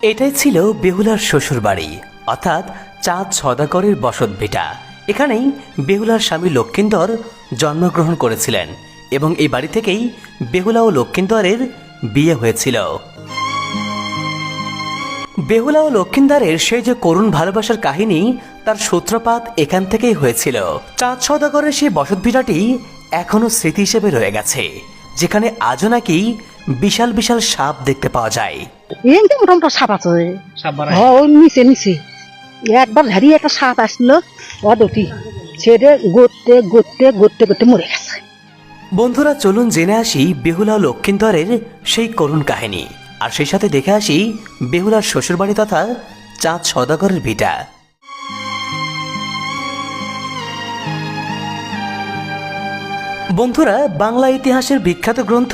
এটাই ছিল বেহুলার শ্বশুর বাড়ি, অর্থাৎ চাঁদ সওদাগরের বসত ভিটা। এখানেই বেহুলার স্বামী লক্ষিন্দর জন্মগ্রহণ করেছিলেন এবং এই বাড়ি থেকেই বেহুলা ও লক্ষিন্দরের বিয়ে হয়েছিল। বেহুলা ও লক্ষিন্দরের সেই যে করুণ ভালোবাসার কাহিনী, তার সূত্রপাত এখান থেকেই হয়েছিল। চাঁদ সওদাগরের সেই বসত ভিটাটি এখনো স্মৃতি হিসেবে রয়ে গেছে, যেখানে আজও নাকি বিশাল বিশাল সাপ দেখতে পাওয়া যায়। মোটামুটি সাপ আছে, নিচে নিচে একবার হারিয়ে একটা সাপ আসলো, অদটি ছেড়ে গড়তে গড়তে গড়তে গড়তে মরে গেছে। বন্ধুরা, চলুন জেনে আসি বেহুলা ও লক্ষিন্দরের সেই করুণ কাহিনী, আর সেই সাথে দেখে আসি বেহুলার শ্বশুরবাড়ি তথা চাঁদ সওদাগরের ভিটা। বন্ধুরা, বাংলা ইতিহাসের বিখ্যাত গ্রন্থ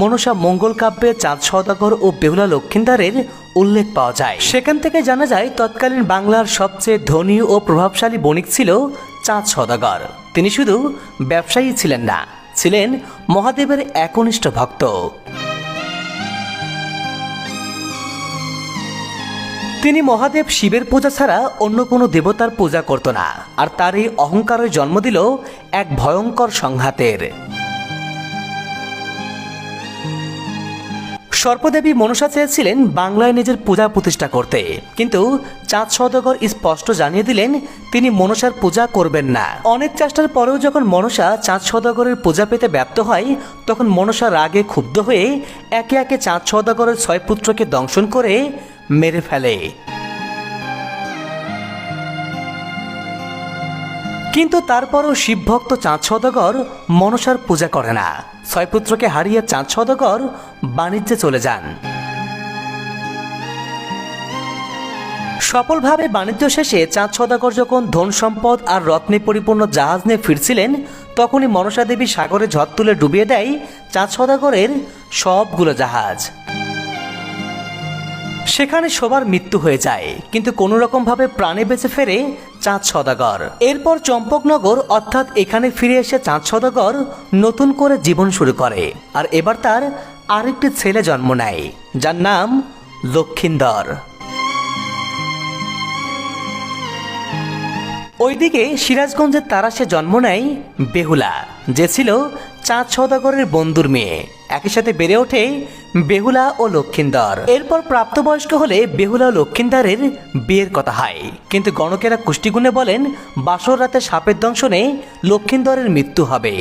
মনসা মঙ্গল কাব্যে চাঁদ সওদাগর ও বেহুলা লক্ষিন্দরের উল্লেখ পাওয়া যায়। সেখান থেকে জানা যায় তৎকালীন বাংলার সবচেয়ে ধনী ও প্রভাবশালী বণিক ছিল চাঁদ সওদাগর। তিনি শুধু ব্যবসায়ী ছিলেন না, ছিলেন মহাদেবের একনিষ্ঠ ভক্ত। তিনি মহাদেব শিবের পূজা ছাড়া অন্য কোনো দেবতার পূজা করত না, আর তার এই অহংকারের জন্ম দিল এক ভয়ঙ্কর সংঘাতের। সর্পদেবী মনসা চেয়েছিলেন বাংলায় নিজের পূজা প্রতিষ্ঠা করতে, কিন্তু চাঁদ সওদাগর স্পষ্ট জানিয়ে দিলেন তিনি মনসার পূজা করবেন না। অনেক চেষ্টার পরেও যখন মনসা চাঁদ সওদাগরের পূজা পেতে ব্যর্থ হয়, তখন মনসা রাগে ক্ষুব্ধ হয়ে একে একে চাঁদ সওদাগরের 6 পুত্রকে দংশন করে মেরে ফেলে। কিন্তু তারপরও শিবভক্ত চাঁদ সওদাগর মনসার পূজা করে না। 6 পুত্রকে হারিয়ে চাঁদ সওদাগর বাণিজ্যে চলে যান। সফলভাবে বাণিজ্য শেষে চাঁদ সওদাগর যখন ধন সম্পদ আর রত্নে পরিপূর্ণ জাহাজ নিয়ে ফিরছিলেন, তখনই মনসা দেবী সাগরে ঝড় তুলে ডুবিয়ে দেয় চাঁদ সওদাগরের সবগুলো জাহাজ। সেখানে সবার মৃত্যু হয়ে যায়, কিন্তু কোনো রকম ভাবে প্রাণে বেঁচে ফেরে চাঁদ সওদাগর। এরপর চম্পকনগর অর্থাৎ এখানে ফিরে এসে চাঁদ সওদাগর নতুন করে জীবন শুরু করে, আর এবার তার আরেকটি ছেলে জন্ম নেয়, যার নাম লক্ষিন্দর। ওইদিকে সিরাজগঞ্জের তারাশে জন্ম নেয় বেহুলা, যে ছিল চাঁদ সওদাগরের বন্ধুর মেয়ে। একই সাথে বেড়ে ওঠে বেহুলা ও লক্ষিন্দর। এরপর প্রাপ্তবয়স্ক হলে বেহুলা ও লক্ষিন্দরের বিয়ের কথা হয়, কিন্তু গণকেরা কুষ্টিগুণে বলেন বাসর রাতে সাপের দংশনে লক্ষিন্দরের মৃত্যু হবে।